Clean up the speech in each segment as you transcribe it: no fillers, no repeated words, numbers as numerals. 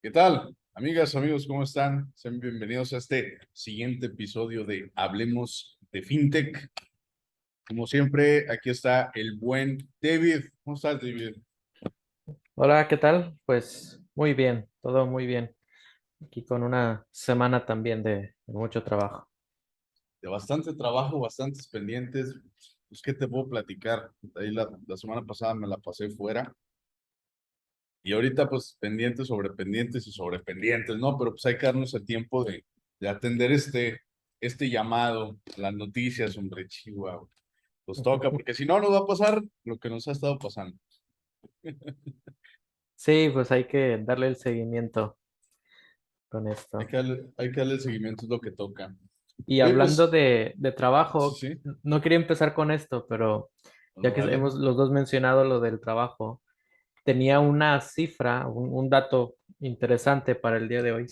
¿Qué tal? Amigas, amigos, ¿cómo están? Sean bienvenidos a este siguiente episodio de Hablemos de FinTech. Como siempre, aquí está el buen David. ¿Cómo estás, David? Hola, ¿qué tal? Pues muy bien, todo muy bien. Aquí con una semana también de mucho trabajo. De bastante trabajo, bastantes pendientes. Pues, ¿qué te puedo platicar? Ahí la semana pasada me la pasé fuera y ahorita pues pendientes sobre pendientes y sobre pendientes, ¿no? Pero pues hay que darnos el tiempo de atender este llamado, las noticias, hombre, Chihuahua. Pues toca, porque si no, nos va a pasar lo que nos ha estado pasando. Sí, pues hay que darle el seguimiento con esto. Hay que darle el seguimiento, es lo que toca. Y Oye, hablando pues, de sí, trabajo, sí, no quería empezar con esto, pero ya bueno, que dale. hemos los dos mencionado lo del trabajo, tenía una cifra, un dato interesante para el día de hoy.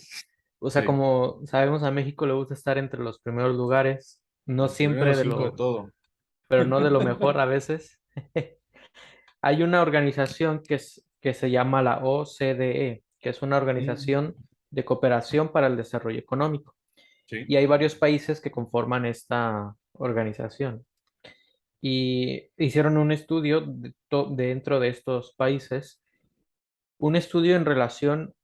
O sea, Sí, como sabemos, a México le gusta estar entre los primeros lugares, no los primeros siempre cinco de todo. pero no de lo mejor a veces. Hay una organización que se llama la OCDE, que es una Mm, organización de cooperación para el desarrollo económico. sí, Y hay varios países que conforman esta organización. Y hicieron un estudio dentro de estos países, un estudio en relación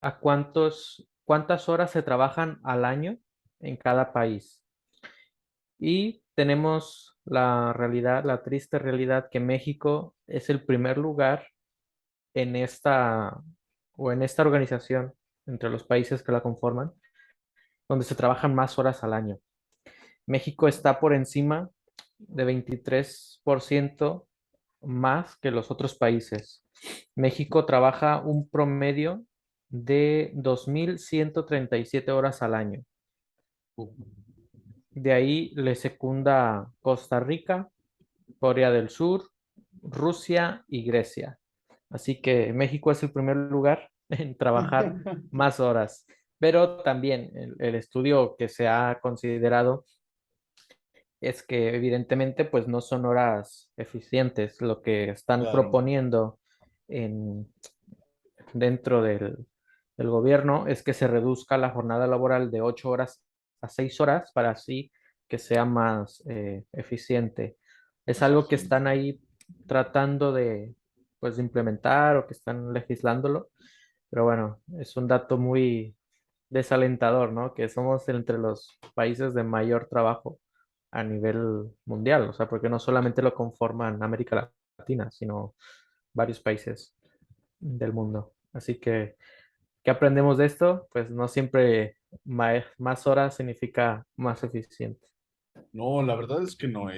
a cuántas horas se trabajan al año en cada país. Y tenemos la realidad, la triste realidad que México es el primer lugar en esta organización, entre los países que la conforman, donde se trabajan más horas al año. México está por encima de 23% más que los otros países. México trabaja un promedio de 2.137 horas al año. De ahí le secunda Costa Rica, Corea del Sur, Rusia y Grecia. Así que México es el primer lugar en trabajar más horas. Pero también el estudio que se ha considerado es que evidentemente pues no son horas eficientes. Lo que están claro. proponiendo en, dentro del gobierno es que se reduzca la jornada laboral de 8 horas a 6 horas para así que sea más eficiente. Es Más algo que eficiente. están ahí tratando pues, de implementar o que están legislándolo, pero bueno, es un dato muy desalentador, ¿no? Que somos entre los países de mayor trabajo a nivel mundial, o sea, porque no solamente lo conforman América Latina, sino varios países del mundo. Así que, ¿qué aprendemos de esto? Pues no siempre más horas significa más eficiente. No, la verdad es que no.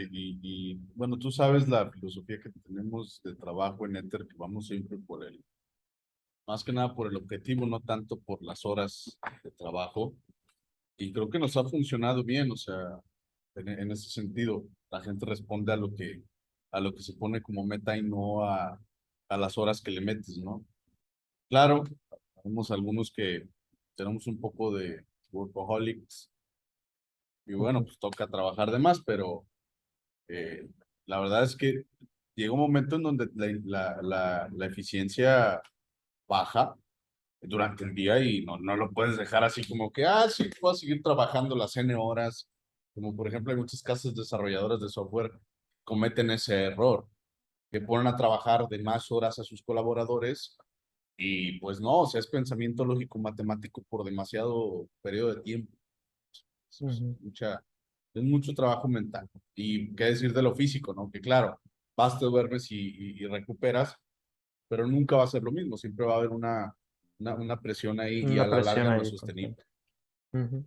Bueno, tú sabes la filosofía que tenemos de trabajo en Enter, que vamos siempre por más que nada por el objetivo, no tanto por las horas de trabajo. Y creo que nos ha funcionado bien, o sea, en ese sentido, la gente responde a lo que se pone como meta y no a las horas que le metes, ¿no? Claro, tenemos algunos que tenemos un poco de workaholics y bueno, Ujú. pues toca trabajar de más, pero eh, la verdad es que llega un momento en donde la eficiencia baja durante el día y no lo puedes dejar así como que, sí, puedo seguir trabajando las N horas, como por ejemplo hay muchas casas desarrolladoras de software cometen ese error, que ponen a trabajar de más horas a sus colaboradores y pues no, o sea, es pensamiento lógico matemático por demasiado periodo de tiempo. Es Ujú. es mucho trabajo mental. Y qué decir de lo físico, ¿no? Que claro, vas, te duermes y recuperas, pero nunca va a ser lo mismo, siempre va a haber una presión ahí y a Una la presión larga no es ahí sostenible. constante. Ujú.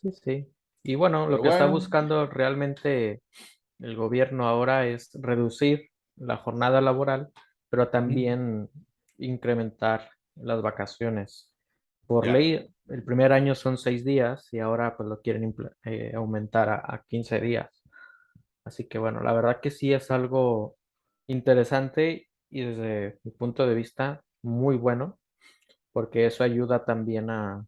Sí, sí. Y bueno, lo Pero que está bueno, buscando realmente el gobierno ahora es reducir la jornada laboral, pero ujú, también incrementar las vacaciones. Por ya, ley, el primer año son 6 días y ahora pues lo quieren aumentar a 15 días. Así que bueno, la verdad que sí es algo interesante y desde mi punto de vista muy bueno, porque eso ayuda también a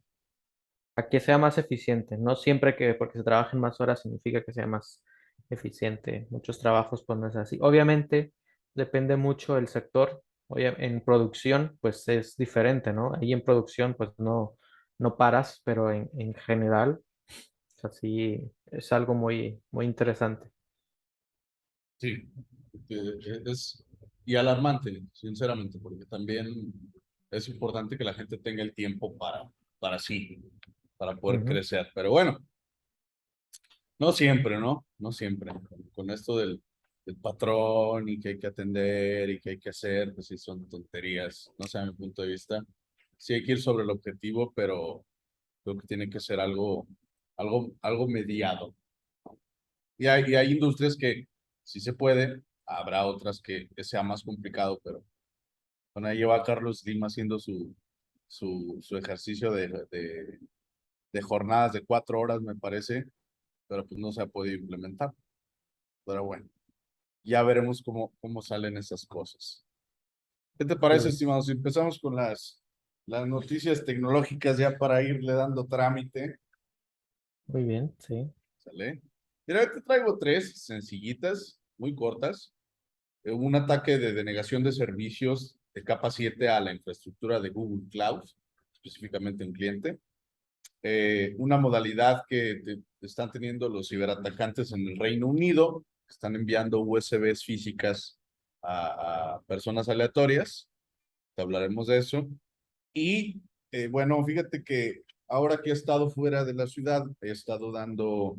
que sea más eficiente. No siempre que porque se trabajen más horas significa que sea más eficiente. Muchos trabajos pues no es así. Obviamente depende mucho del sector. Oye, en producción, pues es diferente, ¿no? Ahí en producción, pues no paras, pero en general, así es algo muy interesante. Sí, es y alarmante, sinceramente, porque también es importante que la gente tenga el tiempo para sí, para poder Ujú. crecer. Pero bueno, no siempre, ¿no? No siempre. Con esto del patrón y que hay que atender y que hay que hacer, pues sí son tonterías, no sé, a mi punto de vista. Sí hay que ir sobre el objetivo, pero creo que tiene que ser algo mediado. Y hay industrias que sí se puede, habrá otras que sea más complicado, pero bueno, ahí lleva a Carlos Slim haciendo su ejercicio de jornadas de 4 horas, me parece, pero pues no se ha podido implementar. Pero bueno, ya veremos cómo salen esas cosas. ¿Qué te parece, Sí, estimado? Si empezamos con las noticias tecnológicas ya para irle dando trámite, muy bien, sí. ¿sale? Mira, te traigo tres sencillitas, muy cortas. Un ataque de denegación de servicios de capa 7 a la infraestructura de Google Cloud, específicamente un cliente. Una modalidad que están teniendo los ciberatacantes en el Reino Unido, están enviando USBs físicas a personas aleatorias, te hablaremos de eso. Y bueno, fíjate que ahora que he estado fuera de la ciudad, he estado dando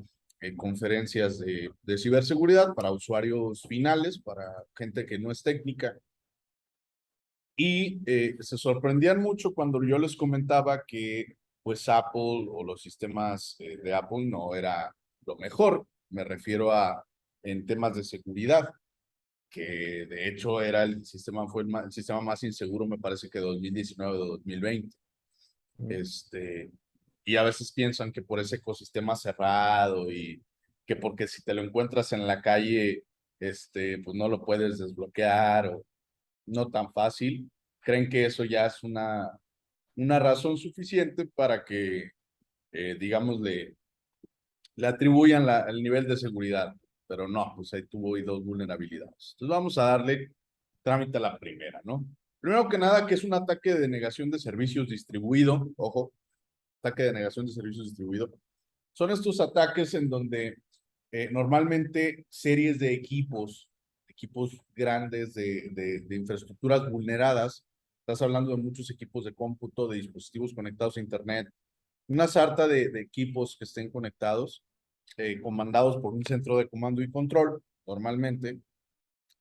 conferencias de ciberseguridad para usuarios finales, para gente que no es técnica. Y se sorprendían mucho cuando yo les comentaba que pues Apple o los sistemas de Apple no era lo mejor. Me refiero a en temas de seguridad, que de hecho era el sistema más inseguro, me parece que 2019 o 2020. Mm. Este, y a veces piensan que por ese ecosistema cerrado y que porque si te lo encuentras en la calle, pues no lo puedes desbloquear o no tan fácil, creen que eso ya es una razón suficiente para que, digamos, le atribuyan el nivel de seguridad. Pero no, pues ahí tuvo y dos vulnerabilidades. Entonces vamos a darle trámite a la primera, ¿no? Primero que nada, que es un ataque de negación de servicios distribuido, ojo, ataque de negación de servicios distribuido. Son estos ataques en donde normalmente series de equipos grandes de infraestructuras vulneradas, estás hablando de muchos equipos de cómputo, de dispositivos conectados a Internet, una sarta de equipos que estén conectados, comandados por un centro de comando y control, normalmente,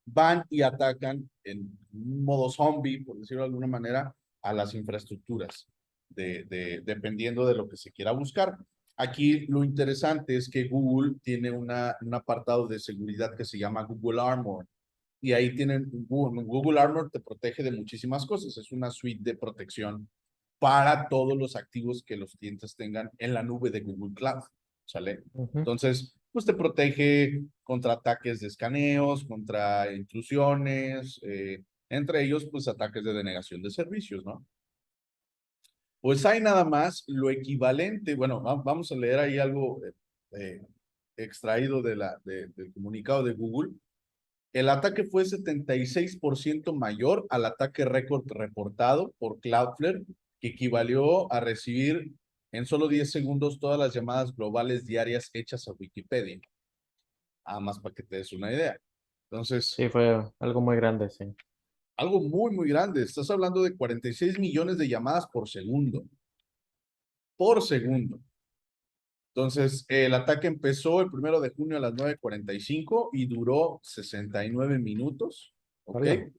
van y atacan en un modo zombie, por decirlo de alguna manera, a las infraestructuras, dependiendo de lo que se quiera buscar. Aquí lo interesante es que Google tiene un apartado de seguridad que se llama Google Armor. Y ahí tienen Google Armor te protege de muchísimas cosas. Es una suite de protección para todos los activos que los clientes tengan en la nube de Google Cloud. ¿Sale? Ujú. Entonces, pues te protege contra ataques de escaneos, contra intrusiones, entre ellos, pues ataques de denegación de servicios, ¿no? Pues hay nada más lo equivalente, bueno, vamos a leer ahí algo eh, extraído del comunicado de Google. El ataque fue 76% mayor al ataque récord reportado por Cloudflare, que equivalió a recibir en solo 10 segundos todas las llamadas globales diarias hechas a Wikipedia. Nada más para que te des una idea. Entonces, Sí, fue algo muy grande, sí. algo muy, muy grande. Estás hablando de 46 millones de llamadas por segundo. Por segundo. Entonces, el ataque empezó el 1 de junio a las 9:45 y duró 69 minutos. ¿Ok? Hola.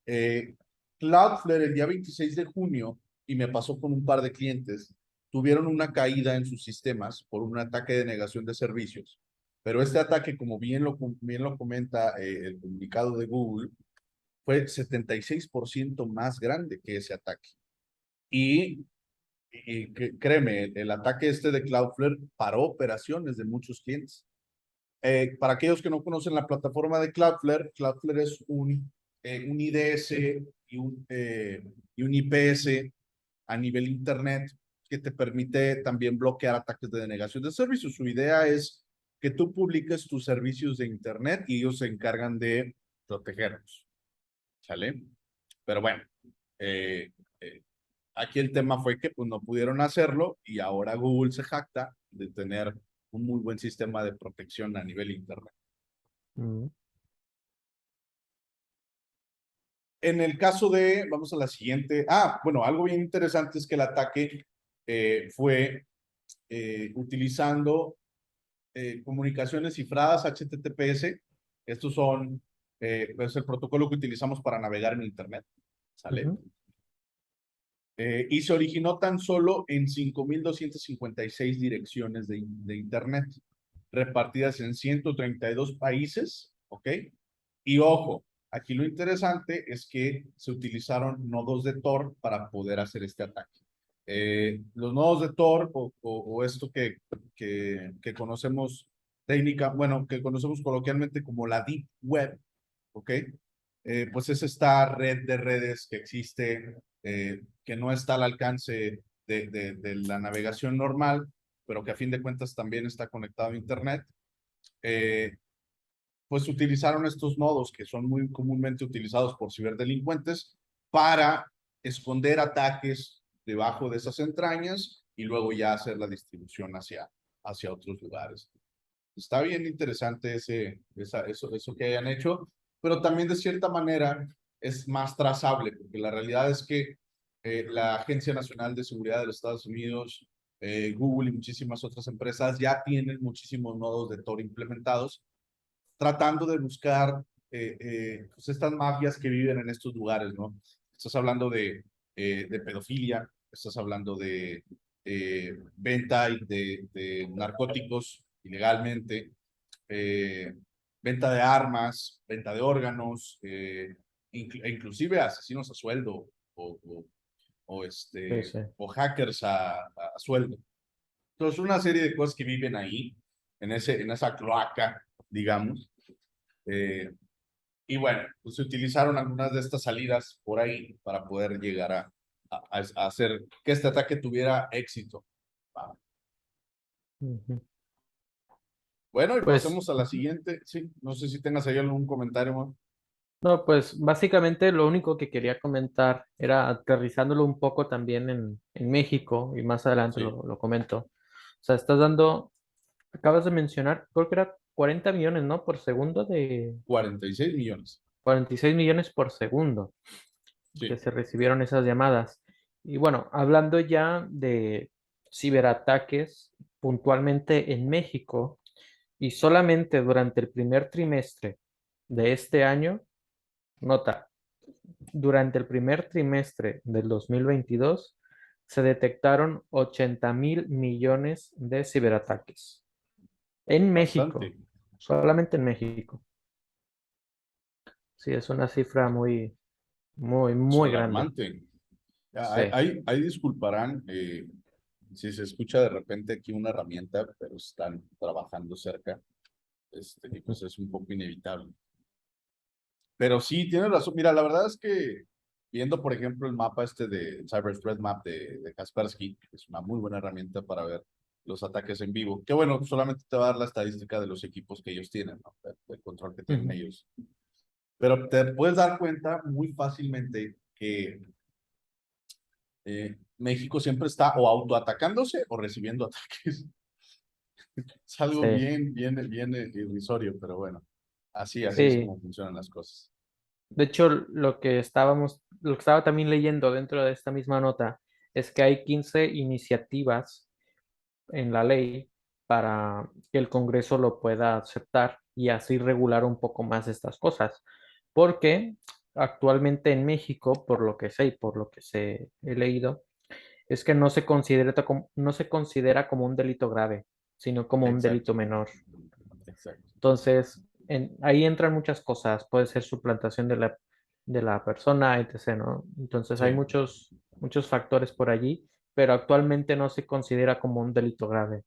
Eh, Cloudflare el día 26 de junio, y me pasó con un par de clientes, tuvieron una caída en sus sistemas por un ataque de negación de servicios. Pero este ataque, como bien lo comenta el comunicado de Google, fue 76% más grande que ese ataque. Y créeme, el ataque este de Cloudflare paró operaciones de muchos clientes. Para aquellos que no conocen la plataforma de Cloudflare, Cloudflare es un IDS y un IPS a nivel Internet que te permite también bloquear ataques de denegación de servicios. Su idea es que tú publiques tus servicios de Internet y ellos se encargan de protegerlos. ¿Sale? Pero bueno, eh, eh, aquí el tema fue que pues, no pudieron hacerlo y ahora Google se jacta de tener un muy buen sistema de protección a nivel internet. Mm, En el caso vamos a la siguiente. Bueno, algo bien interesante es que el ataque fue utilizando comunicaciones cifradas HTTPS. Estos son, pues el protocolo que utilizamos para navegar en Internet, ¿sale? ujú, Y se originó tan solo en 5.256 direcciones de Internet, repartidas en 132 países, ¿ok? Y ojo, aquí lo interesante es que se utilizaron nodos de Tor para poder hacer este ataque. Los nodos de Tor o esto que conocemos bueno, que conocemos coloquialmente como la Deep Web, ¿ok? Pues es esta red de redes que existe, que no está al alcance de la navegación normal, pero que a fin de cuentas también está conectado a Internet. Eh, pues utilizaron estos nodos que son muy comúnmente utilizados por ciberdelincuentes para esconder ataques debajo de esas entrañas y luego ya hacer la distribución hacia otros lugares. Está bien interesante eso que hayan hecho, pero también de cierta manera es más trazable, porque la realidad es que la Agencia Nacional de Seguridad de los Estados Unidos, Google y muchísimas otras empresas ya tienen muchísimos nodos de Tor implementados, tratando de buscar pues estas mafias que viven en estos lugares, ¿no? Estás hablando de pedofilia, estás hablando de venta de narcóticos ilegalmente, eh, venta de armas, venta de órganos, inclusive asesinos a sueldo sí, sí. o hackers a sueldo. Entonces, una serie de cosas que viven ahí, en esa cloaca, digamos. Eh, y bueno, pues se utilizaron algunas de estas salidas por ahí para poder llegar a hacer que este ataque tuviera éxito. Ujú. Bueno, y Pues, pasemos a la ujú. siguiente. Sí, no sé si tengas ahí algún comentario más. No, pues básicamente lo único que quería comentar era aterrizándolo un poco también en México y más adelante Sí, lo comento. O sea, estás dando, acabas de mencionar, creo que era 40 millones, ¿no? Por segundo de 46 millones. 46 millones por segundo que Sí, se recibieron esas llamadas. Y bueno, hablando ya de ciberataques puntualmente en México y solamente durante el primer trimestre de este año, nota, durante el primer trimestre del 2022 se detectaron 80.000 millones de ciberataques. En México, bastante. solamente en México. Sí, es una cifra muy, muy, Es muy grande. alarmante. Sí. Ahí disculparán si se escucha de repente aquí una herramienta, pero están trabajando cerca, y pues es un poco inevitable. Pero sí, tienes razón. Mira, la verdad es que viendo, por ejemplo, el mapa de Cyber Threat Map de Kaspersky, es una muy buena herramienta para ver los ataques en vivo. Que bueno, solamente te va a dar la estadística de los equipos que ellos tienen, ¿no? Del control que tienen Ujú. ellos. Pero te puedes dar cuenta muy fácilmente que México siempre está o autoatacándose o recibiendo ataques. Es algo Sí, bien irrisorio, pero bueno, así es sí. como funcionan las cosas. De hecho, lo que estaba también leyendo dentro de esta misma nota es que hay 15 iniciativas en la ley para que el Congreso lo pueda aceptar y así regular un poco más estas cosas. Porque actualmente en México, por lo que sé y por lo que he leído, es que no se considera como un delito grave, sino como un Exacto, delito menor. exacto. Entonces, ahí entran muchas cosas. Puede ser suplantación de la persona, etc., ¿no? Entonces, hay Sí. muchos factores por allí, pero actualmente no se considera como un delito grave.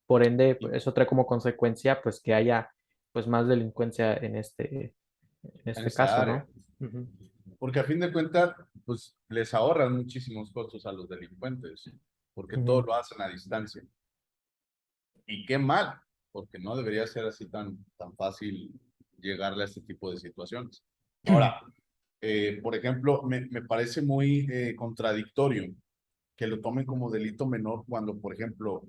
Por ende, Y pues, eso trae como consecuencia, pues, que haya, pues, más delincuencia en en este esa caso, área. ¿no? Ujú. Porque a fin de cuentas, pues les ahorran muchísimos costos a los delincuentes, porque todo Ujú. lo hacen a distancia. Y qué mal, porque no debería ser así tan fácil llegarle a este tipo de situaciones. Ahora, Por ejemplo, me parece muy contradictorio que lo tomen como delito menor cuando, por ejemplo,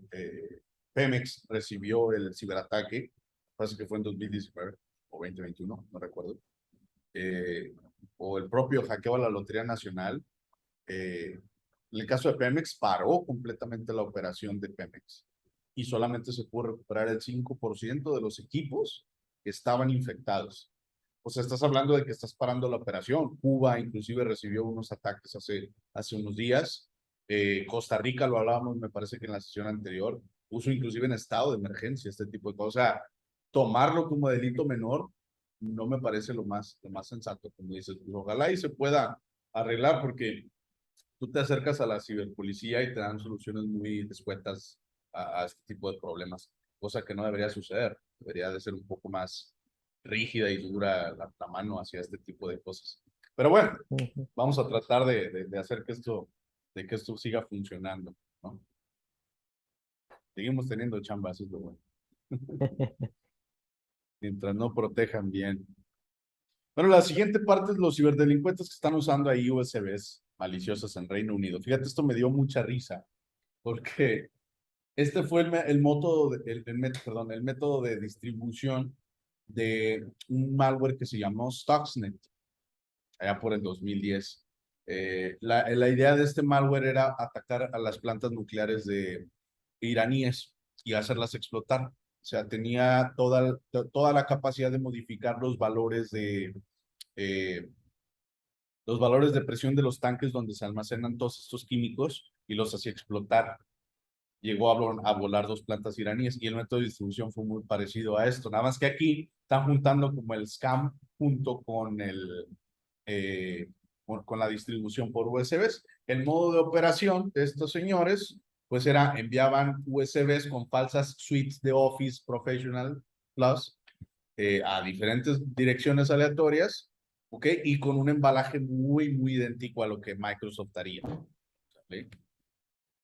Pemex recibió el ciberataque, parece que fue en 2019 o 2021, no recuerdo, eh, o el propio hackeo a la Lotería Nacional. En el caso de Pemex, paró completamente la operación de Pemex y solamente se pudo recuperar el 5% de los equipos que estaban infectados. O sea, estás hablando de que estás parando la operación. Cuba inclusive recibió unos ataques hace unos días. Costa Rica, lo hablábamos, me parece que en la sesión anterior, puso inclusive en estado de emergencia este tipo de cosas. O sea, tomarlo como delito menor no me parece lo más sensato, como dices. Pues ojalá y se pueda arreglar porque tú te acercas a la ciberpolicía y te dan soluciones muy descuentas a este tipo de problemas, cosa que no debería suceder. Debería de ser un poco más rígida y dura la mano hacia este tipo de cosas. Pero bueno, Ujú. vamos a tratar de hacer que esto siga funcionando, ¿no? Seguimos teniendo chamba, eso es lo bueno. Mientras no protejan bien. Bueno, la siguiente parte es los ciberdelincuentes que están usando ahí USBs maliciosas en Reino Unido. Fíjate, esto me dio mucha risa, porque este fue el método de distribución de un malware que se llamó Stuxnet, allá por el 2010. La idea de este malware era atacar a las plantas nucleares de iraníes y hacerlas explotar. O sea, tenía toda la capacidad de modificar eh, los valores de presión de los tanques donde se almacenan todos estos químicos y los hacía explotar. Llegó a volar dos plantas iraníes y el método de distribución fue muy parecido a esto. Nada más que aquí están juntando como el scam junto eh, con la distribución por USBs. El modo de operación de estos señores, pues era enviaban USBs con falsas suites de Office Professional Plus a diferentes direcciones aleatorias, ¿ok? Y con un embalaje muy, muy idéntico a lo que Microsoft haría. ¿Sí?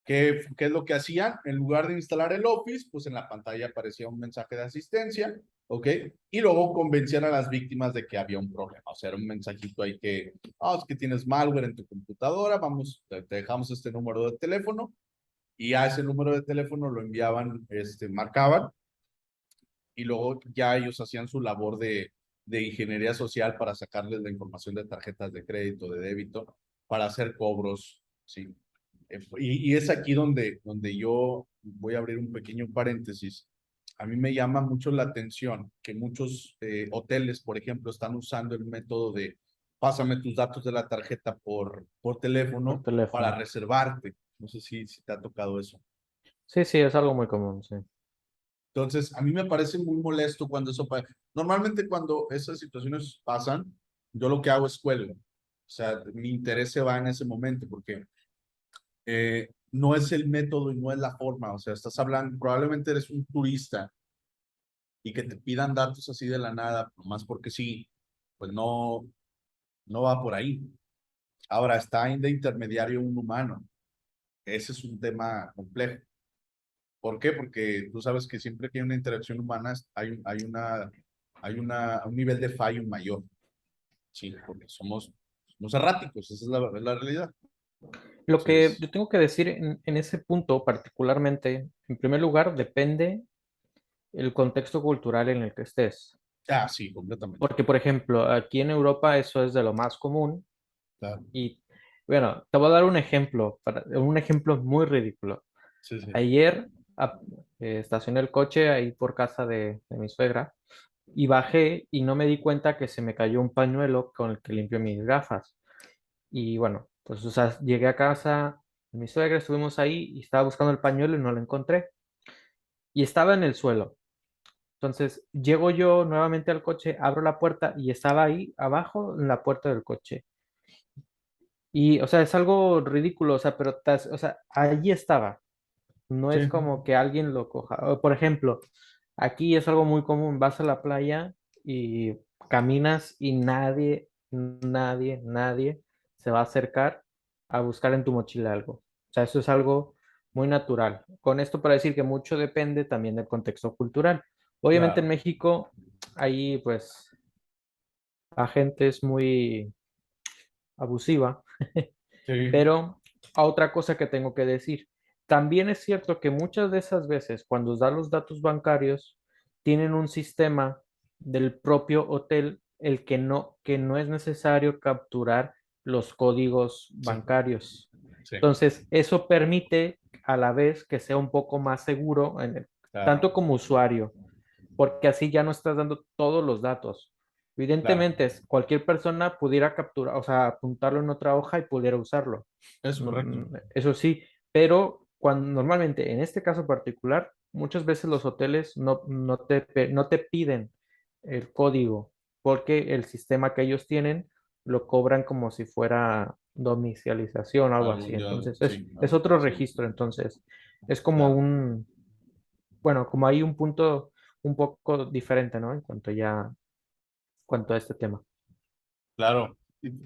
¿Qué es lo que hacían? En lugar de instalar el Office, pues en la pantalla aparecía un mensaje de asistencia, ¿ok? Y luego convencían a las víctimas de que había un problema. O sea, era un mensajito ahí que, es que tienes malware en tu computadora, vamos, te dejamos este número de teléfono, y a ese número de teléfono lo enviaban, marcaban, y luego ya ellos hacían su labor de ingeniería social para sacarles la información de tarjetas de crédito, de débito, para hacer cobros, ¿sí? Y es aquí donde yo voy a abrir un pequeño paréntesis. A mí me llama mucho la atención que muchos hoteles, por ejemplo, están usando el método de pásame tus datos de la tarjeta por Por teléfono para teléfono. reservarte. No sé si te ha tocado eso. Sí, sí, es algo muy común, sí. Entonces, a mí me parece muy molesto cuando eso pasa. Normalmente cuando esas situaciones pasan, yo lo que hago es cuelgo. O sea, mi interés se va en ese momento porque no es el método y no es la forma. O sea, estás hablando, probablemente eres un turista y que te pidan datos así de la nada, más porque sí, pues no va por ahí. Ahora, está en de intermediario un humano. Ese es un tema complejo. ¿Por qué? Porque tú sabes que siempre que hay una interacción humana hay un nivel de fallo mayor. Sí, porque somos erráticos, esa es la realidad. Lo que Entonces, yo tengo que decir en ese punto particularmente, en primer lugar, depende el contexto cultural en el que estés. sí, completamente. Porque, por ejemplo, aquí en Europa eso es de lo más común. Claro. Y bueno, te voy a dar un ejemplo, un ejemplo muy ridículo. Sí, sí. Ayer estacioné el coche ahí por casa de mi suegra y bajé y no me di cuenta que se me cayó un pañuelo con el que limpio mis gafas. Y bueno, pues o sea, llegué a casa de mi suegra, estuvimos ahí y estaba buscando el pañuelo y no lo encontré. Y estaba en el suelo. Entonces llego yo nuevamente al coche, abro la puerta y estaba ahí abajo en la puerta del coche. Y, o sea, es algo ridículo, o sea, pero, o sea, allí estaba. No Sí, es como que alguien lo coja. O, por ejemplo, aquí es algo muy común, vas a la playa y caminas y nadie se va a acercar a buscar en tu mochila algo. O sea, eso es algo muy natural. Con esto para decir que mucho depende también del contexto cultural. Obviamente en claro. México, ahí pues la gente es muy, abusiva. Sí, Pero a otra cosa que tengo que decir, también es cierto que muchas de esas veces cuando dan los datos bancarios, tienen un sistema del propio hotel el que no es necesario capturar los códigos sí, bancarios. sí, Entonces, eso permite a la vez que sea un poco más seguro, claro, tanto como usuario, porque así ya no estás dando todos los datos. claro, Evidentemente, cualquier persona pudiera capturar, o sea, apuntarlo en otra hoja y pudiera usarlo. es correcto. Eso sí, pero cuando normalmente, en este caso particular, muchas veces los hoteles no te piden el código, porque el sistema que ellos tienen lo cobran como si fuera domicilización o algo así. Algún día, Entonces, sí, es algo otro parecido. registro. Entonces, es como Claro, bueno, como hay un punto un poco diferente, ¿no? Cuanto a este tema. claro.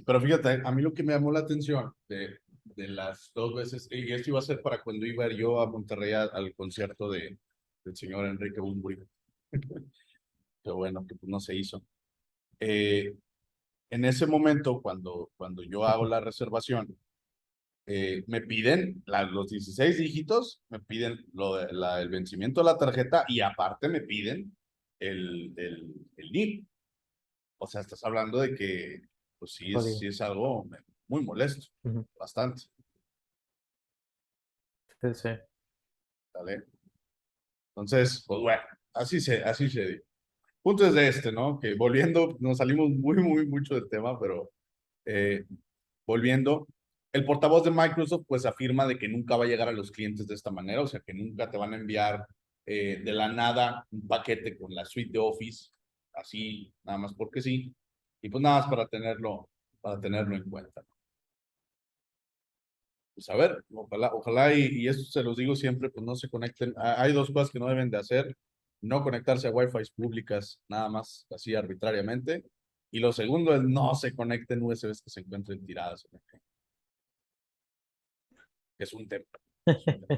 Pero fíjate, a mí lo que me llamó la atención de las dos veces, y esto iba a ser para cuando iba yo a Monterrey al concierto del señor Enrique Bunbury, que bueno, que pues no se hizo. Eh, en ese momento, cuando yo hago la reservación, me piden los 16 dígitos, me piden el vencimiento de la tarjeta y aparte me piden el NIP. O sea, estás hablando de que, pues sí Código. es algo muy molesto, Ujú. bastante, Sí, sí. ¿vale? Entonces, pues bueno, así se dio. Punto es de ¿no? Que volviendo, nos salimos mucho del tema, pero eh, volviendo, el portavoz de Microsoft pues afirma de que nunca va a llegar a los clientes de esta manera, o sea, que nunca te van a enviar de la nada un paquete con la suite de Office, así, nada más porque sí, y pues nada más para tenerlo en cuenta. Pues a ver, ojalá y eso se los digo siempre, pues no se conecten. Hay dos cosas que no deben de hacer, no conectarse a Wi-Fi públicas, nada más así arbitrariamente. Y lo segundo es no se conecten USBs que se encuentren tiradas, que es un tema, es un tema,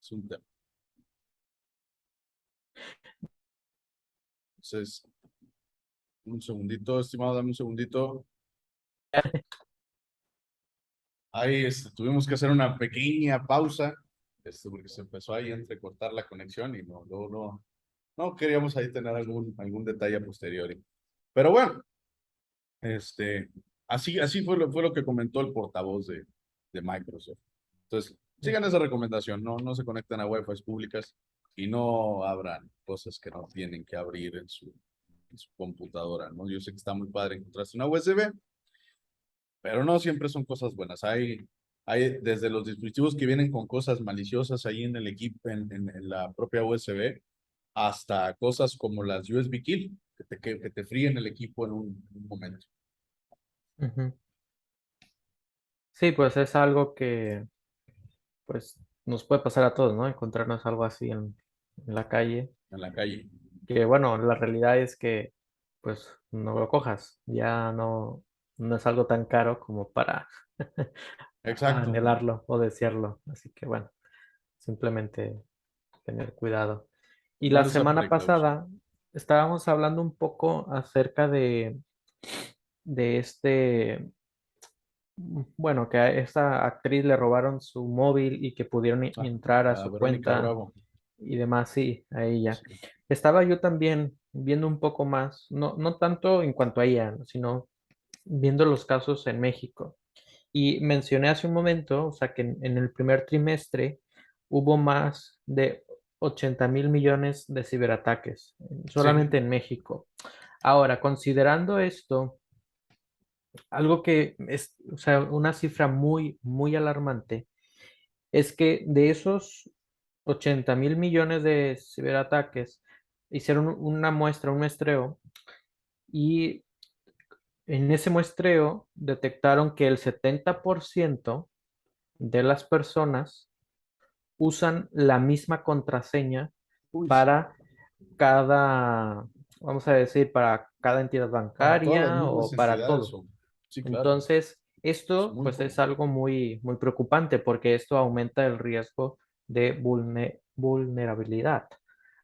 es un tema. Entonces, un segundito, estimado, dame un segundito. Ahí tuvimos que hacer una pequeña pausa, porque se empezó ahí a entrecortar la conexión y no queríamos ahí tener algún detalle a posteriori. Pero bueno, este, así fue lo que comentó el portavoz de Microsoft. Entonces, sigan esa recomendación, no se conecten a Wi-Fi públicas y no abran cosas que no tienen que abrir en su computadora, ¿no? Yo sé que está muy padre encontrarse una USB, pero no siempre son cosas buenas. Hay desde los dispositivos que vienen con cosas maliciosas ahí en el equipo, en la propia USB, hasta cosas como las USB Kill, que te fríen el equipo en un momento. Ujú. Sí, pues es algo que pues nos puede pasar a todos, ¿no? Encontrarnos algo así en la calle. En la calle. Que bueno, la realidad es que pues no lo cojas. Ya no es algo tan caro como para Exacto. anhelarlo o desearlo. Así que bueno, simplemente tener cuidado. Y la Tomar esa semana precaución. pasada estábamos hablando un poco acerca de bueno, que a esta actriz le robaron su móvil y que pudieron Ah, entrar a a su Verónica cuenta Bravo. y demás, sí, a ella. Sí. Estaba yo también viendo un poco más, no tanto en cuanto a ella, ¿no? Sino viendo los casos en México. Y mencioné hace un momento, o sea, que en el primer trimestre hubo más de 80.000 millones de ciberataques, Sí. solamente en México. Ahora, considerando esto, algo que es, o sea, una cifra muy alarmante, es que de esos 80.000 millones de ciberataques, hicieron una muestra, un muestreo, y en ese muestreo detectaron que el 70% de las personas usan la misma contraseña Uy, sí. para cada, vamos a decir, para cada entidad Para todas las bancaria mismas o para entidades todo. son. Sí, claro. Entonces, Es esto muy pues es común. algo muy preocupante porque esto aumenta el riesgo de vulnerabilidad.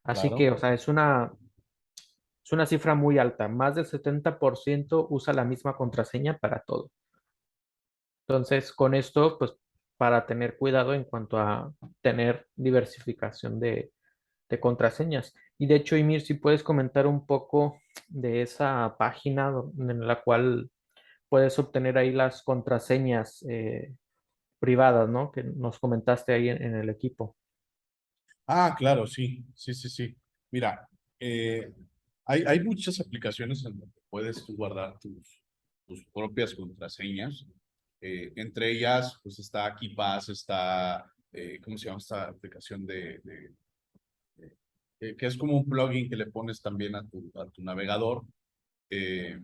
Así Claro. que, o sea, es una cifra muy alta. Más del 70% usa la misma contraseña para todo. Entonces, con esto, pues para tener cuidado en cuanto a tener diversificación de contraseñas. Y de hecho, Emir, si puedes comentar un poco de esa página en la cual puedes obtener ahí las contraseñas privadas, ¿no? Que nos comentaste ahí en el equipo. Ah, claro, sí, sí, sí, sí. Mira, hay muchas aplicaciones en donde puedes tú guardar tus propias contraseñas. Entre ellas, pues está KeePass, está, ¿cómo se llama esta aplicación que es como un plugin que le pones también a tu navegador? Eh,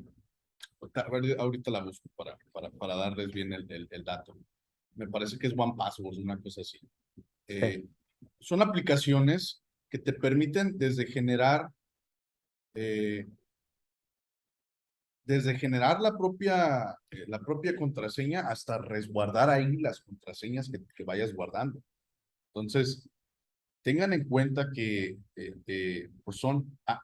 ahorita la busco para darles bien el dato. Me parece que es One Password, una cosa así. Sí, Eh, Son aplicaciones que te permiten eh, desde generar la propia contraseña hasta resguardar ahí las contraseñas que vayas guardando. Entonces, tengan en cuenta que pues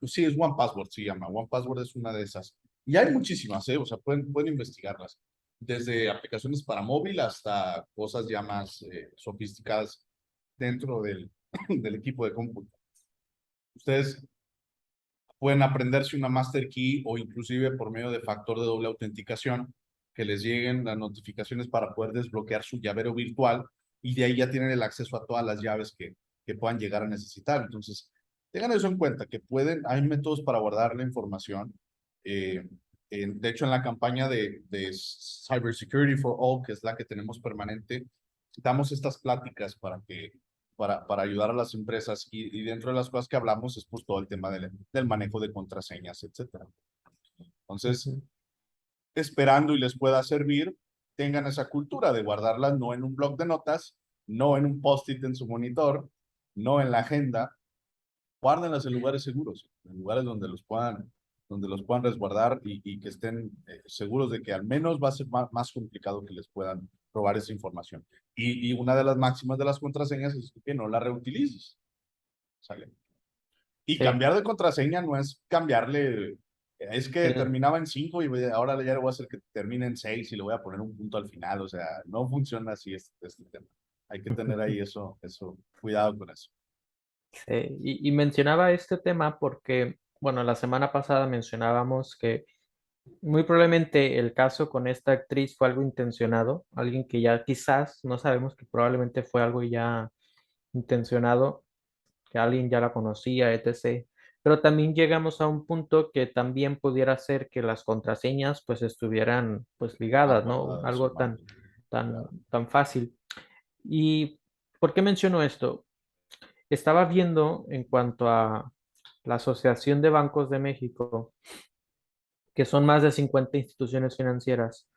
sí, es One Password, se llama. One Password es una de esas. Y hay muchísimas, ¿eh? O sea, pueden investigarlas. Desde aplicaciones para móvil hasta cosas ya más sofisticadas dentro del equipo de cómputo. Ustedes pueden aprenderse una master key o inclusive por medio de factor de doble autenticación que les lleguen las notificaciones para poder desbloquear su llavero virtual y de ahí ya tienen el acceso a todas las llaves que puedan llegar a necesitar. Entonces, tengan eso en cuenta, que hay métodos para guardar la información. Eh, de hecho, en la campaña de Cybersecurity for All, que es la que tenemos permanente, damos estas pláticas para ayudar a las empresas y dentro de las cosas que hablamos es pues todo el tema del manejo de contraseñas, etcétera. Entonces, ujú, esperando y les pueda servir, tengan esa cultura de guardarlas no en un bloc de notas, no en un post-it en su monitor, no en la agenda, guárdenlas en lugares seguros, en lugares donde los puedan resguardar y que estén seguros de que al menos va a ser más complicado que les puedan robar esa información. Y una de las máximas de las contraseñas es que no la reutilices. ¿Sale? Y sí, cambiar de contraseña no es cambiarle, es que el- terminaba en 5 y ahora ya le voy a hacer que termine en 6 y le voy a poner un punto al final. O sea, no funciona así este tema. Hay que tener ahí cuidado con eso. sí. Y mencionaba este tema porque, bueno, la semana pasada mencionábamos que muy probablemente el caso con esta actriz fue algo intencionado, alguien que ya quizás, no sabemos, que probablemente fue algo ya intencionado, que alguien ya la conocía, etc. Pero también llegamos a un punto que también pudiera ser que las contraseñas pues estuvieran pues Mal ligadas, ¿no? guardadas o Algo mal. tan, Claro. tan fácil. ¿Y por qué menciono esto? Estaba viendo en cuanto a la Asociación de Bancos de México, que son más de 50 instituciones financieras.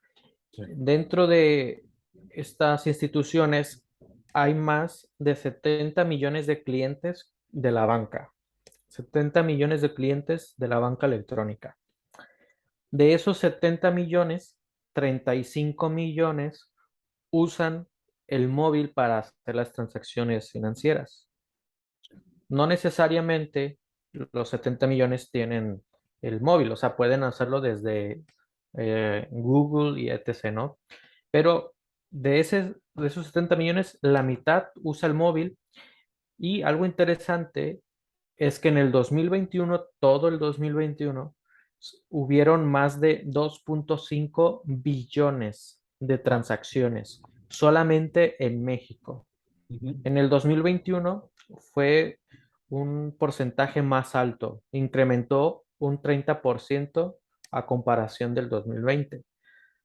Sí. Dentro de estas instituciones hay más de 70 millones de clientes de la banca, 70 millones de clientes de la banca electrónica. De esos 70 millones, 35 millones usan el móvil para hacer las transacciones financieras. No necesariamente los 70 millones tienen el móvil, o sea, pueden hacerlo desde Google y etc., ¿no? Pero de esos 70 millones, la mitad usa el móvil y algo interesante es que en el 2021, todo el 2021, hubieron más de 2.5 billones de Wow. transacciones solamente en México. Ujú. En el 2021 fue un porcentaje más alto, incrementó un 30% a comparación del 2020.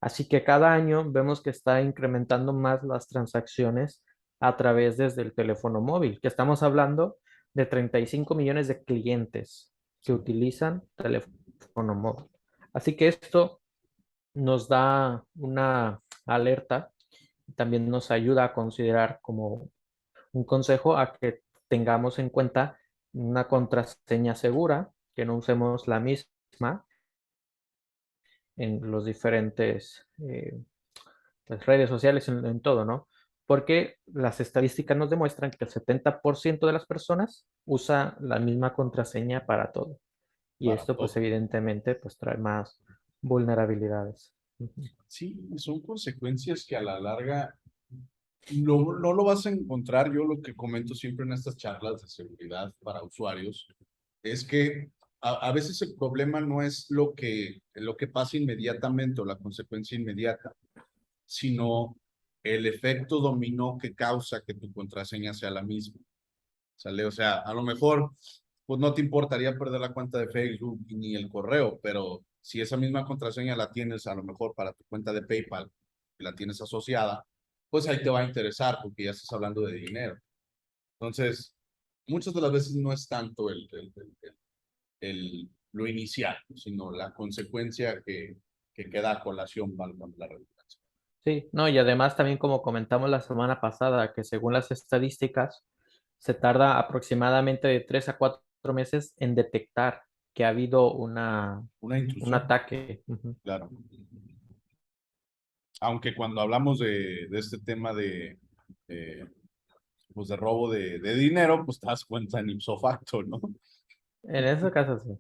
Así que cada año vemos que está incrementando más las transacciones a través desde el teléfono móvil, que estamos hablando de 35 millones de clientes que Sí. utilizan teléfono móvil. Así que esto nos da una alerta, también nos ayuda a considerar como un consejo a que tengamos en cuenta una contraseña segura, que no usemos la misma en los diferentes pues, redes sociales, en todo, ¿no? Porque las estadísticas nos demuestran que el 70% de las personas usa la misma contraseña para todo. Y Para esto, pues todo. evidentemente, pues trae más vulnerabilidades. Ujú. Sí, son consecuencias que a la larga no lo vas a encontrar. Yo lo que comento siempre en estas charlas de seguridad para usuarios es que a veces el problema no es lo que pasa inmediatamente o la consecuencia inmediata, sino el efecto dominó que causa que tu contraseña sea la misma. ¿Sale? O sea, a lo mejor, pues no te importaría perder la cuenta de Facebook ni el correo, pero si esa misma contraseña la tienes a lo mejor para tu cuenta de PayPal, y la tienes asociada, pues ahí te va a interesar porque ya estás hablando de dinero. Entonces, muchas de las veces no es tanto lo inicial, sino la consecuencia que queda a colación, valga la redundancia. Sí, no, y además también como comentamos la semana pasada, que según las estadísticas, se tarda aproximadamente de 3 a 4 meses en detectar que ha habido Una un intrusión, ataque. Ujú. claro. Aunque cuando hablamos de este tema de, pues de robo de dinero, pues te das cuenta en ipso facto, ¿no? En ese caso sí.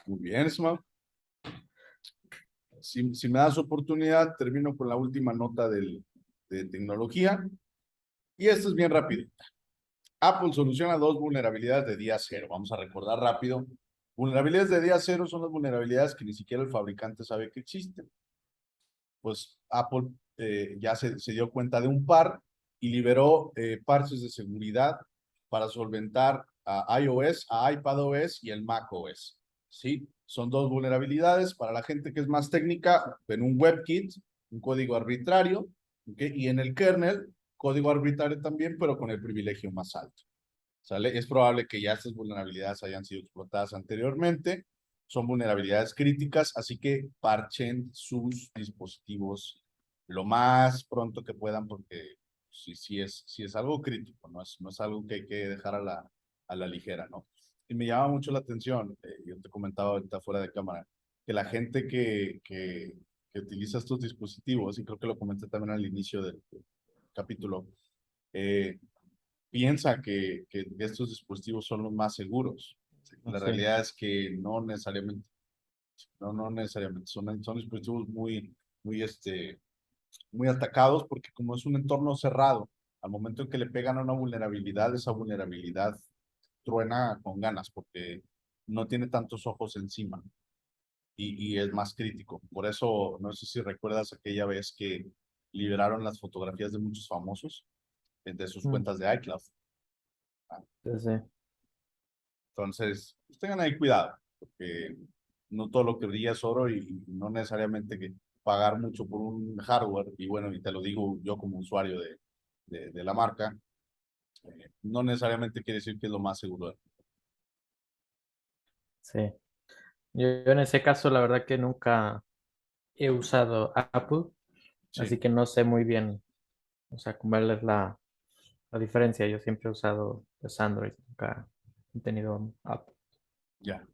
Muy bien, Ismael. Si me das oportunidad, termino con la última nota de tecnología. Y esto es bien rápido. Apple soluciona dos vulnerabilidades de día cero. Vamos a recordar rápido. Vulnerabilidades de día cero son las vulnerabilidades que ni siquiera el fabricante sabe que existen. Pues Apple ya se dio cuenta de un par y liberó parches de seguridad para solventar a iOS, a iPadOS y el macOS. ¿Sí? Son dos vulnerabilidades para la gente que es más técnica en un WebKit, un código arbitrario, ¿okay? Y en el kernel, código arbitrario también, pero con el privilegio más alto. ¿Sale? Es probable que ya estas vulnerabilidades hayan sido explotadas anteriormente. Son vulnerabilidades críticas, así que parchen sus dispositivos lo más pronto que puedan, porque si es algo crítico, no es algo que hay que dejar a la ligera, ¿no? Y me llama mucho la atención, yo te comentaba ahorita fuera de cámara, que la gente que utiliza estos dispositivos, y creo que lo comenté también al inicio del capítulo, eh, piensa que estos dispositivos son los más seguros. La Sí, realidad es que no necesariamente, no necesariamente, son dispositivos muy atacados porque como es un entorno cerrado, al momento en que le pegan a una vulnerabilidad, esa vulnerabilidad truena con ganas porque no tiene tantos ojos encima y es más crítico. Por eso, no sé si recuerdas aquella vez que liberaron las fotografías de muchos famosos de sus mm, cuentas de iCloud. sí, sí. Entonces, pues tengan ahí cuidado, porque no todo lo que brilla es oro y no necesariamente que pagar mucho por un hardware, y bueno, y te lo digo yo como usuario de la marca, no necesariamente quiere decir que es lo más seguro. Sí. Yo en ese caso, la verdad que nunca he usado Apple, así Sí, que no sé muy bien, o sea, cuál es la diferencia. Yo siempre he usado pues, Android, nunca he tenido Apple. ya.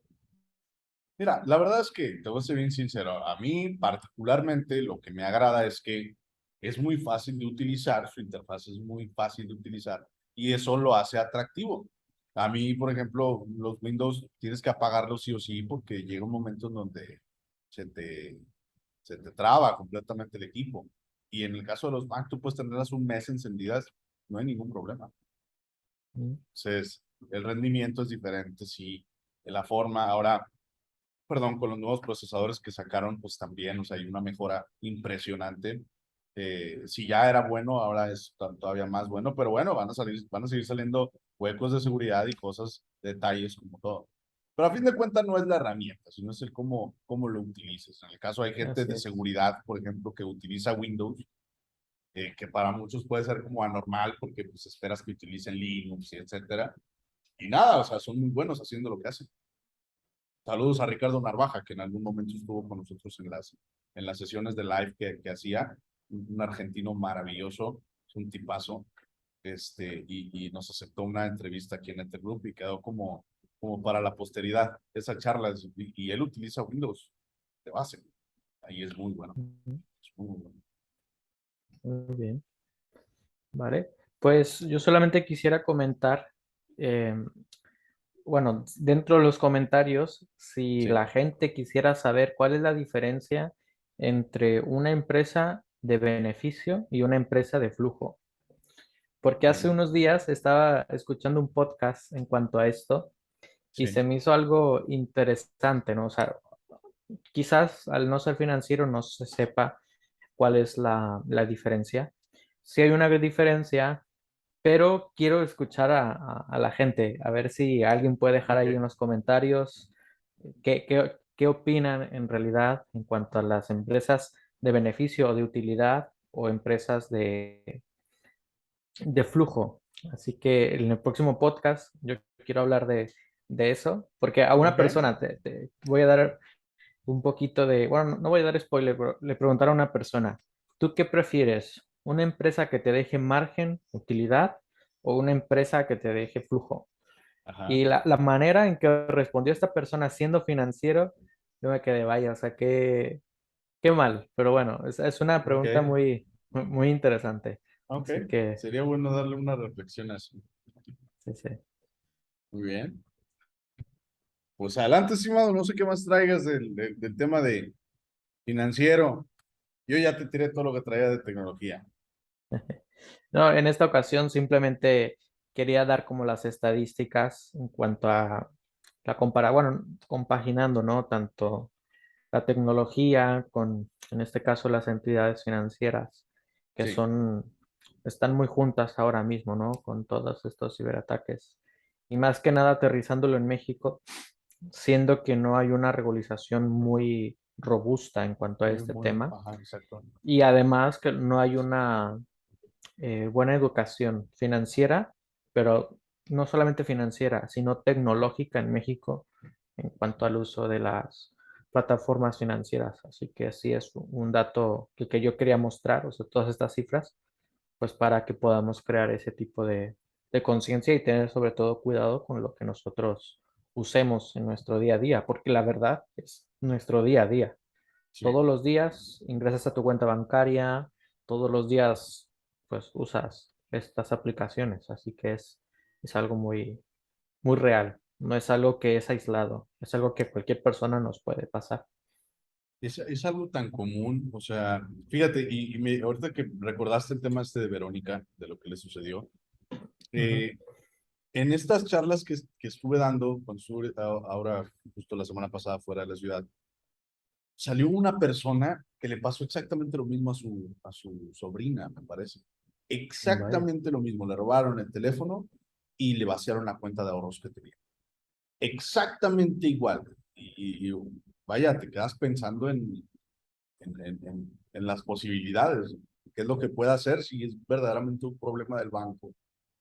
Mira, la verdad es que te voy a ser bien sincero, a mí particularmente lo que me agrada es que es muy fácil de utilizar, su interfaz es muy fácil de utilizar y eso lo hace atractivo. A mí, por ejemplo, los Windows tienes que apagarlos sí o sí porque llega un momento en donde se te, se te traba completamente el equipo. Y en el caso de los Mac, tú puedes tenerlas un mes encendidas, no hay ningún problema. Mm. Entonces, el rendimiento es diferente, sí, la forma. Ahora, perdón, con los nuevos procesadores que sacaron, pues también, o sea, hay una mejora impresionante. Si ya era bueno, ahora es todavía más bueno, pero bueno, van a seguir saliendo huecos de seguridad y cosas, detalles como todo. Pero a fin de cuentas no es la herramienta, sino es el cómo lo utilices. En el caso hay gente Así de es. seguridad, por ejemplo, que utiliza Windows, que para muchos puede ser como anormal porque pues esperas que utilicen Linux y etcétera. Y nada, o sea, son muy buenos haciendo lo que hacen. Saludos a Ricardo Narvaja, que en algún momento estuvo con nosotros en las sesiones de live que hacía, un argentino maravilloso, es un tipazo, y nos aceptó una entrevista aquí en este grupo y quedó como para la posteridad. Esa charla, y él utiliza Windows de base, ahí es muy bueno, Ujú. es muy bueno. Muy bien. Vale. Pues yo solamente quisiera comentar eh, bueno, dentro de los comentarios, si Sí, la gente quisiera saber cuál es la diferencia entre una empresa de beneficio y una empresa de flujo. Porque hace bueno, unos días estaba escuchando un podcast en cuanto a esto y sí, se me hizo algo interesante, ¿no? O sea, quizás al no ser financiero no se sepa cuál es la diferencia. Sí hay una diferencia, pero quiero escuchar a la gente, a ver si alguien puede dejar ahí ok. en los comentarios qué opinan en realidad en cuanto a las empresas de beneficio o de utilidad o empresas de flujo. Así que en el próximo podcast yo quiero hablar de eso, porque a una Ok, persona te voy a dar un poquito de, bueno, no voy a dar spoiler, pero le preguntaron a una persona, ¿tú qué prefieres? ¿Una empresa que te deje margen, utilidad o una empresa que te deje flujo? ajá, Y la manera en que respondió esta persona siendo financiero, yo me quedé, vaya, o sea, qué mal, pero bueno, es una ok, pregunta muy interesante. ok. Así que, Sería bueno darle una reflexión a eso. sí, sí. Muy bien. Pues adelante, estimado, no sé qué más traigas del tema de financiero. Yo ya te tiré todo lo que traía de tecnología. No, en esta ocasión simplemente quería dar como las estadísticas en cuanto a bueno, compaginando, ¿no? Tanto la tecnología con, en este caso, las entidades financieras, que Sí, están muy juntas ahora mismo, ¿no? Con todos estos ciberataques. Y más que nada aterrizándolo en México, siendo que no hay una regularización muy robusta en cuanto a muy, este muy, tema. ajá, exacto. Y además que no hay una buena educación financiera, pero no solamente financiera, sino tecnológica en México en cuanto al uso de las plataformas financieras. Así que sí es un dato que yo quería mostrar, o sea, todas estas cifras, pues para que podamos crear ese tipo de conciencia y tener sobre todo cuidado con lo que nosotros usemos en nuestro día a día, porque la verdad es nuestro día a día. Sí. Todos los días ingresas a tu cuenta bancaria, todos los días pues usas estas aplicaciones, así que es algo muy real, no es algo que es aislado, es algo que cualquier persona nos puede pasar. Es algo tan común, o sea, fíjate, ahorita que recordaste el tema este de Verónica, de lo que le sucedió, Ujú. eh, en estas charlas que estuve dando, cuando estuve ahora, justo la semana pasada fuera de la ciudad, salió una persona que le pasó exactamente lo mismo a su sobrina, me parece. Vaya. Exactamente lo mismo, le robaron el teléfono y le vaciaron la cuenta de ahorros que tenía. Exactamente igual. Y vaya, te quedas pensando en las posibilidades, qué es lo que puede hacer si es verdaderamente un problema del banco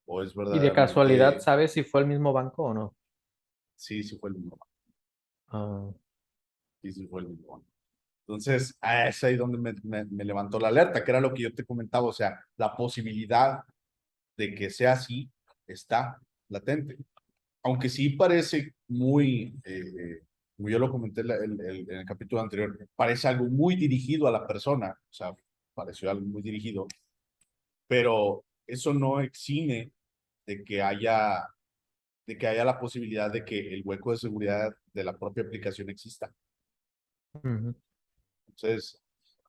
o es Y de casualidad, verdaderamente, ¿sabes si fue el mismo banco o no? sí, sí fue el mismo banco, Ah, sí, sí fue el mismo banco. Entonces, es ahí donde me levantó la alerta, que era lo que yo te comentaba, o sea, la posibilidad de que sea así está latente. Aunque sí parece muy, como yo lo comenté en el capítulo anterior, parece algo muy dirigido a la persona, o sea, pareció algo muy dirigido, pero eso no exime de que haya, de que haya la posibilidad de que el hueco de seguridad de la propia aplicación exista. ujú. Entonces,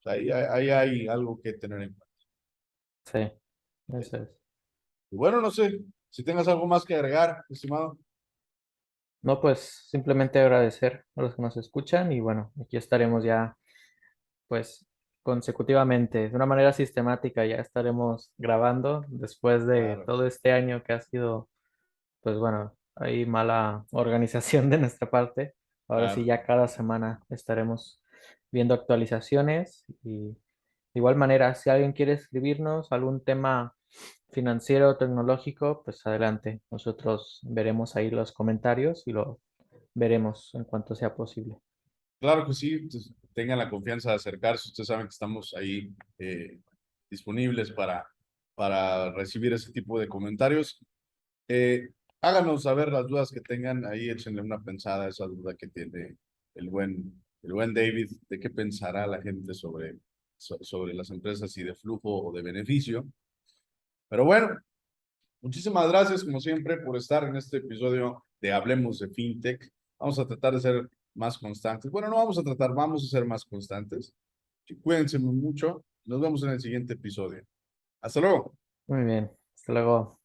ahí hay algo que tener en cuenta. Sí, eso es. Y bueno, no sé si tengas algo más que agregar, estimado. No, pues simplemente agradecer a los que nos escuchan y bueno, aquí estaremos ya pues consecutivamente, de una manera sistemática, ya estaremos grabando después de Claro, todo este año que ha sido, pues bueno, hay mala organización de nuestra parte. Ahora sí, claro. ya cada semana estaremos viendo actualizaciones y de igual manera, si alguien quiere escribirnos algún tema financiero o tecnológico, pues adelante. Nosotros veremos ahí los comentarios y lo veremos en cuanto sea posible. Claro que sí, pues, tengan la confianza de acercarse. Ustedes saben que estamos ahí disponibles para recibir ese tipo de comentarios. Eh, Háganos saber las dudas que tengan ahí, échenle una pensada a esa duda que tiene el buen David, de qué pensará la gente sobre las empresas y de flujo o de beneficio. Pero bueno, muchísimas gracias, como siempre, por estar en este episodio de Hablemos de FinTech. Vamos a tratar de ser más constantes. Bueno, no vamos a tratar, vamos a ser más constantes. Cuídense mucho. Nos vemos en el siguiente episodio. Hasta luego. Muy bien. Hasta luego.